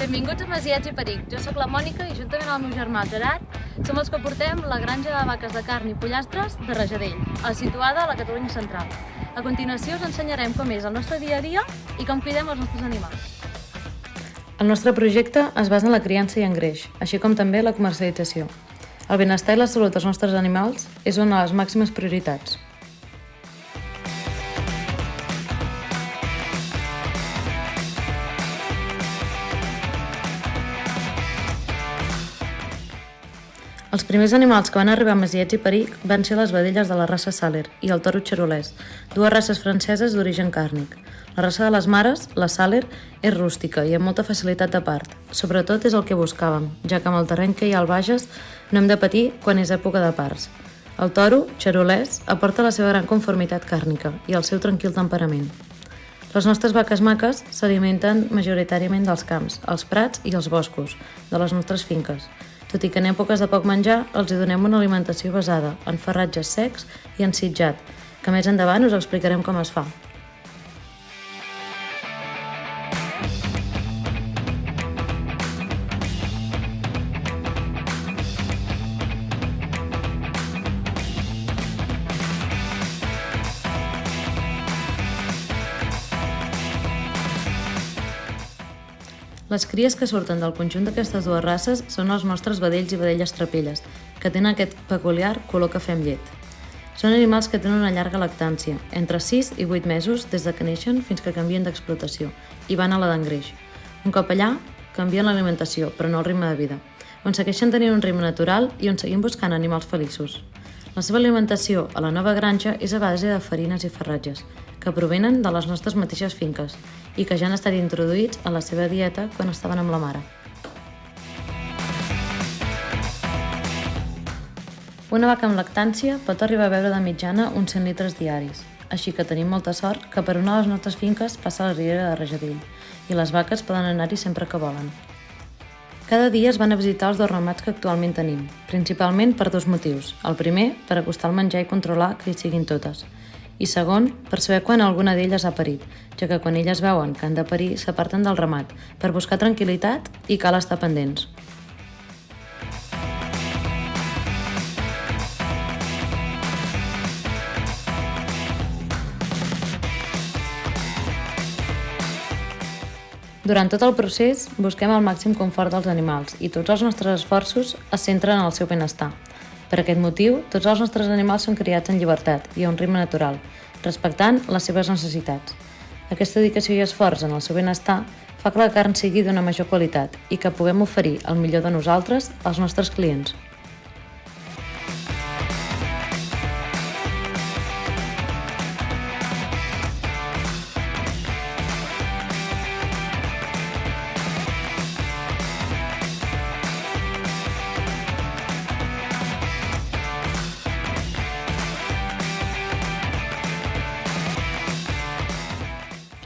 Benvinguts a Masiets i Peric. Jo sóc la Mònica i juntament amb el meu germà Gerard som els que portem la granja de vaques de carn i pollastres de Rajadell, situada a la Catalunya central. A continuació us ensenyarem com és el nostre dia a dia i com cuidem els nostres animals. El nostre projecte es basa en la criança i engreix, així com també la comercialització. El benestar i la salut dels nostres animals és una de les màximes prioritats. Els primers animals que van arribar a Masiets i Peric van ser les vedelles de la raça Sàler i el toro Charolès, dues races franceses d'origen càrnic. La raça de les mares, la Sàler, és rústica i amb molta facilitat de part. Sobretot és el que buscàvem, ja que amb el terreny que hi ha al Bages no hem de patir quan és època de parts. El toro, Charolès, aporta la seva gran conformitat càrnica i el seu tranquil temperament. Les nostres vaques maques s'alimenten majoritàriament dels camps, els prats i els boscos de les nostres finques. Tot i que en èpoques de poc menjar, els hi donem una alimentació basada en farratges secs i en sitjat, que més endavant us explicarem com es fa. Les cries que surten del conjunt d'aquestes dues races són els nostres vedells i vedelles trapelles, que tenen aquest peculiar color cafè amb llet. Són animals que tenen una llarga lactància, entre 6 i 8 mesos des de que neixen fins que canvien d'explotació i van a la d'engreix. Un cop allà, canvien l'alimentació, però no el ritme de vida, on segueixen tenint un ritme natural i on seguim buscant animals feliços. La seva alimentació a la nova granja és a base de farines i farratges, que provenen de les nostres mateixes finques i que ja han estat introduïts a la seva dieta quan estaven amb la mare. Una vaca amb lactància pot arribar a beure de mitjana uns 100 litres diaris, així que tenim molta sort que per una de les nostres finques passa la riera de Rajadell i les vaques poden anar-hi sempre que volen. Cada dia es van a visitar els dos ramats que actualment tenim, principalment per dos motius. El primer, per acostar el menjar i controlar que hi siguin totes. I segon, per saber quan alguna d'elles ha parit, ja que quan elles veuen que han de parir s'aparten del ramat per buscar tranquil·litat i cal estar pendents. Durant tot el procés, busquem el màxim confort dels animals i tots els nostres esforços es centren en el seu benestar. Per aquest motiu, tots els nostres animals són criats en llibertat i a un ritme natural, respectant les seves necessitats. Aquesta dedicació i esforç en el seu benestar fa que la carn sigui d'una major qualitat i que puguem oferir el millor de nosaltres als nostres clients.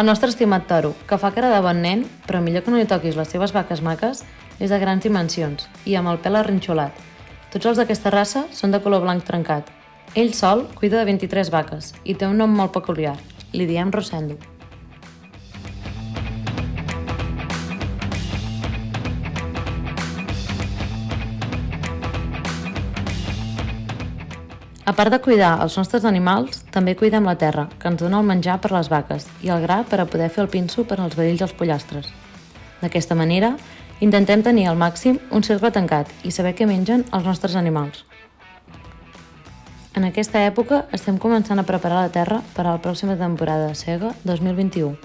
El nostre estimat toro, que fa cara de bon nen, però millor que no li toquis les seves vaques maques, és de grans dimensions i amb el pèl arrinxolat. Tots els d'aquesta raça són de color blanc trencat. Ell sol cuida de 23 vaques i té un nom molt peculiar. Li diem Rosendo. A part de cuidar els nostres animals, també cuidem la terra, que ens dona el menjar per les vaques, i el gra per a poder fer el pinso per als vedells i els pollastres. D'aquesta manera, intentem tenir al màxim un cercle tancat i saber què mengen els nostres animals. En aquesta època estem començant a preparar la terra per a la pròxima temporada de sega 2021.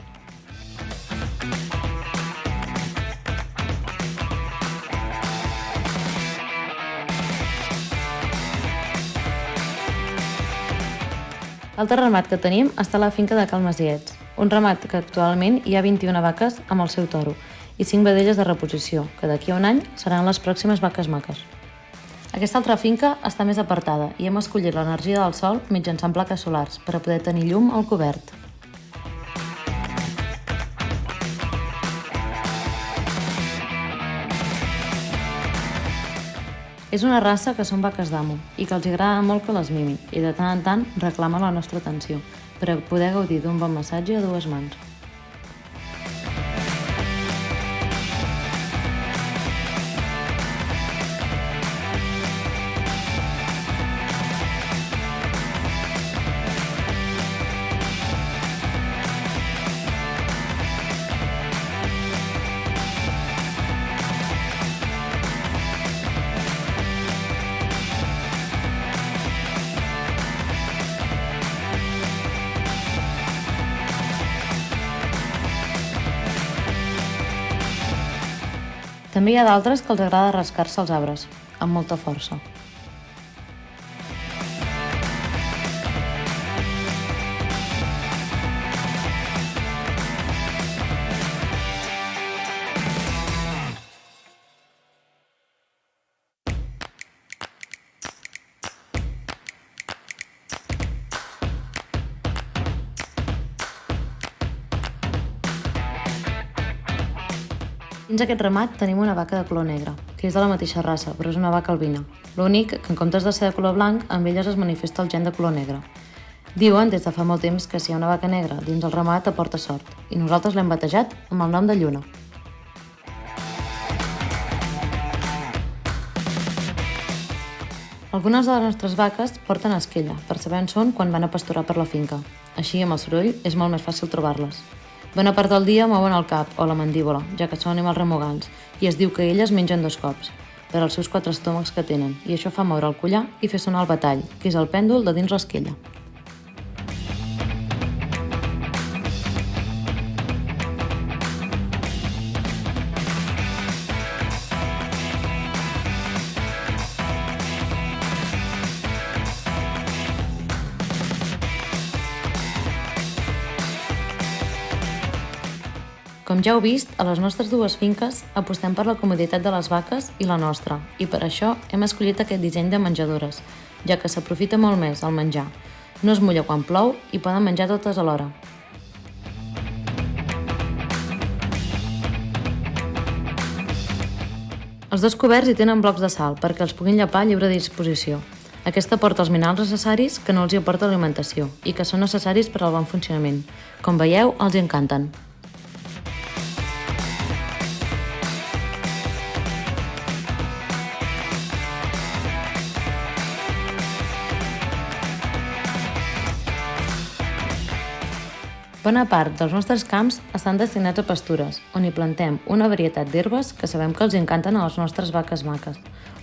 L'altre ramat que tenim està a la finca de Cal Masiets, un ramat que actualment hi ha 21 vaques amb el seu toro i 5 vedelles de reposició, que d'aquí a un any seran les pròximes vaques maques. Aquesta altra finca està més apartada i hem escollit l'energia del sol mitjançant plaques solars per a poder tenir llum al cobert. És una raça que són vaques d'amo i que els agrada molt que les mimin i de tant en tant reclama la nostra atenció per a poder gaudir d'un bon massatge a dues mans. També hi ha d'altres que els agrada rascar-se els arbres, amb molta força. Dins aquest ramat tenim una vaca de color negre, que és de la mateixa raça, però és una vaca albina. L'únic que en comptes de ser de color blanc, amb elles es manifesta el gen de color negre. Diuen des de fa molt temps que si hi ha una vaca negra dins el ramat aporta sort, i nosaltres l'hem batejat amb el nom de Lluna. Algunes de les nostres vaques porten esquella, per saber on són quan van a pasturar per la finca. Així, amb el soroll, és molt més fàcil trobar-les. Bona part del dia mouen el cap o la mandíbula, ja que són animals remugants, i es diu que elles mengen 2 cops, per als seus 4 estómacs que tenen, i això fa moure el collar i fer sonar el batall, que és el pèndol de dins l'esquella. Com ja heu vist, a les nostres 2 finques apostem per la comoditat de les vaques i la nostra, i per això hem escollit aquest disseny de menjadores, ja que s'aprofita molt més el menjar. No es mulla quan plou i poden menjar totes alhora. Els 2 coberts hi tenen blocs de sal perquè els puguin llepar a lliure disposició. Aquesta aporta els minerals necessaris que no els hi aporta l'alimentació i que són necessaris per al bon funcionament. Com veieu, els hi encanten. Bona part dels nostres camps estan destinats a pastures, on hi plantem una varietat d'herbes que sabem que els encanten a les nostres vaques maques.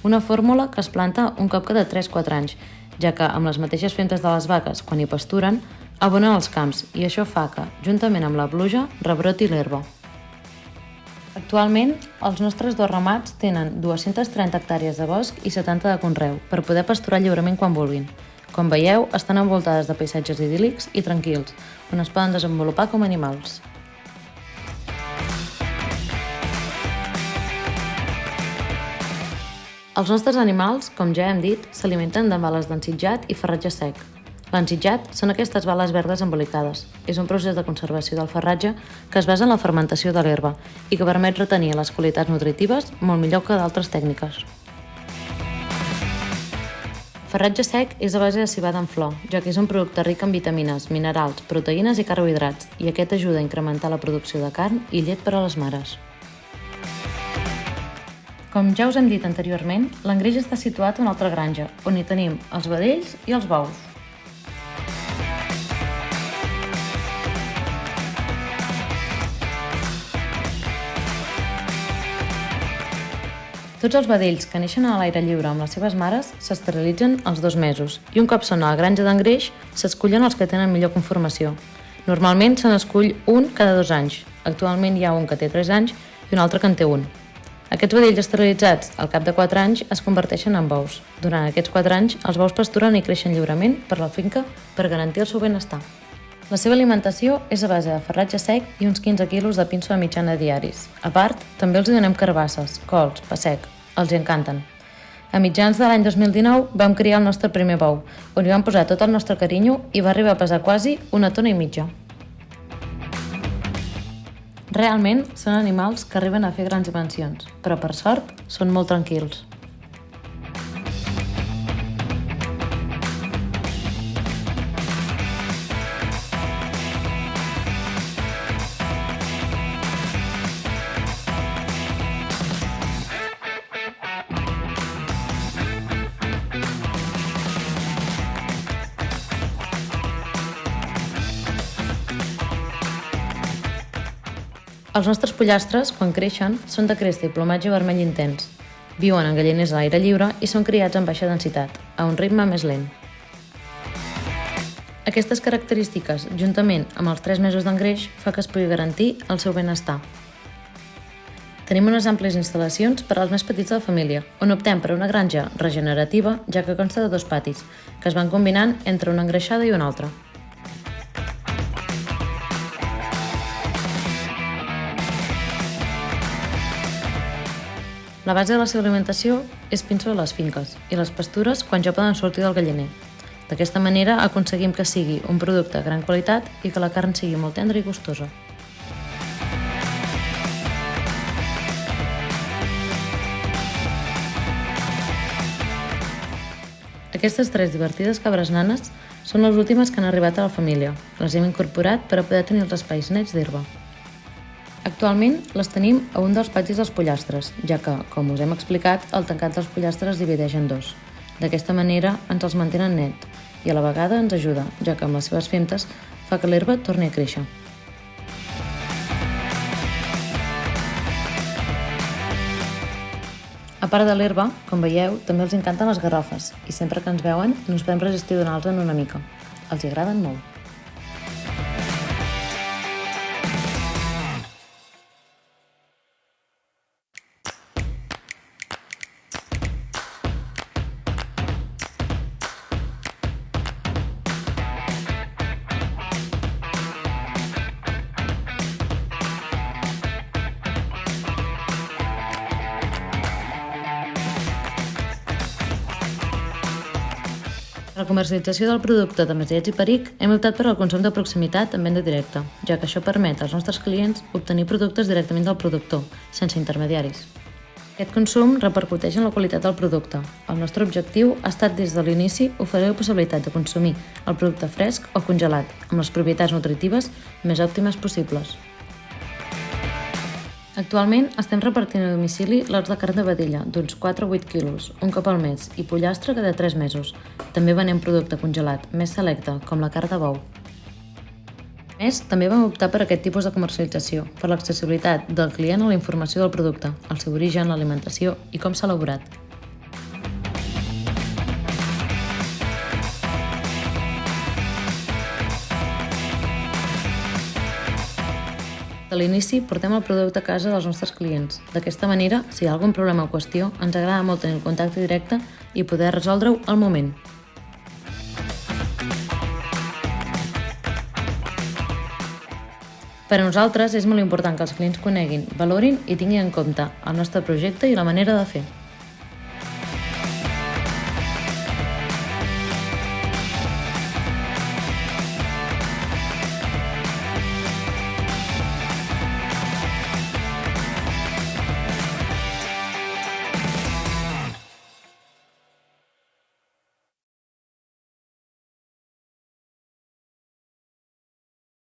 Una fórmula que es planta un cop cada 3-4 anys, ja que amb les mateixes femtes de les vaques, quan hi pasturen, abonen els camps i això fa que, juntament amb la pluja, rebroti l'herba. Actualment, els nostres 2 ramats tenen 230 hectàrees de bosc i 70 de conreu, per poder pasturar lliurement quan vulguin. Com veieu, estan envoltades de paisatges idíl·lics i tranquils, on es poden desenvolupar com animals. Els nostres animals, com ja hem dit, s'alimenten de bales d'ensitjat i farratge sec. L'ensitjat són aquestes bales verdes embolicades. És un procés de conservació del farratge que es basa en la fermentació de l'herba i que permet retenir les qualitats nutritives molt millor que d'altres tècniques. Farratge sec és a base de civada en flor, ja que és un producte ric en vitamines, minerals, proteïnes i carbohidrats, i aquest ajuda a incrementar la producció de carn i llet per a les mares. Com ja us hem dit anteriorment, l'engreix està situat a una altra granja, on hi tenim els vedells i els bous. Tots els vedells que neixen a l'aire lliure amb les seves mares s'esterilitzen als 2 mesos i un cop són a la granja d'engreix s'escullen els que tenen millor conformació. Normalment se n'escull un cada 2 anys. Actualment hi ha un que té 3 anys i un altre que en té 1. Aquests vedells esterilitzats al cap de 4 anys es converteixen en bous. Durant aquests 4 anys els bous pasturen i creixen lliurement per la finca per garantir el seu benestar. La seva alimentació és a base de farratge sec i uns 15 quilos de pinso de mitjana diaris. A part, també els donem carbasses, cols, pa sec. Els hi encanten. A mitjans de l'any 2019 vam criar el nostre primer bou, on hi vam posar tot el nostre carinyo i va arribar a pesar quasi 1,5 tones. Realment són animals que arriben a fer grans dimensions, però per sort són molt tranquils. Els nostres pollastres, quan creixen, són de cresta i plomatge vermell intens. Viuen en galliners a l'aire lliure i són criats amb baixa densitat, a un ritme més lent. Aquestes característiques, juntament amb els 3 mesos d'engreix, fa que es pugui garantir el seu benestar. Tenim unes àmplies instal·lacions per als més petits de la família, on optem per una granja regenerativa, ja que consta de 2 patis, que es van combinant entre una engreixada i una altra. La base de la seva alimentació és pinso a les finques i les pastures quan ja poden sortir del galliner. D'aquesta manera aconseguim que sigui un producte de gran qualitat i que la carn sigui molt tendra i gustosa. Aquestes 3 divertides cabres nanes són les últimes que han arribat a la família. Les hem incorporat per a poder tenir els espais nets d'herba. Actualment les tenim a un dels patis dels pollastres, ja que, com us hem explicat, el tancat dels pollastres es divideix en 2. D'aquesta manera ens els mantenen net i a la vegada ens ajuda, ja que amb les seves femtes fa que l'herba torni a créixer. A part de l'herba, com veieu, també els encanten les garrofes i sempre que ens veuen no ens podem resistir a donar-los una mica. Els hi agraden molt. Per la comercialització del producte de Mesellet i Peric hem optat per al consum de proximitat en venda directa, ja que això permet als nostres clients obtenir productes directament del productor, sense intermediaris. Aquest consum repercuteix en la qualitat del producte. El nostre objectiu ha estat des de l'inici oferir la possibilitat de consumir el producte fresc o congelat, amb les propietats nutritives més òptimes possibles. Actualment estem repartint a domicili lots de carn de vedella d'uns 4 o 8 quilos, un cop al mes, i pollastre cada 3 mesos. També venem producte congelat, més selecte, com la carn de bou. A més, també vam optar per aquest tipus de comercialització, per l'accessibilitat del client a la informació del producte, el seu origen, l'alimentació i com s'ha elaborat. De l'inici portem el producte a casa dels nostres clients. D'aquesta manera, si hi ha algun problema o qüestió, ens agrada molt tenir el contacte directe i poder resoldre-ho al moment. Per a nosaltres és molt important que els clients coneguin, valorin i tinguin en compte el nostre projecte i la manera de fer.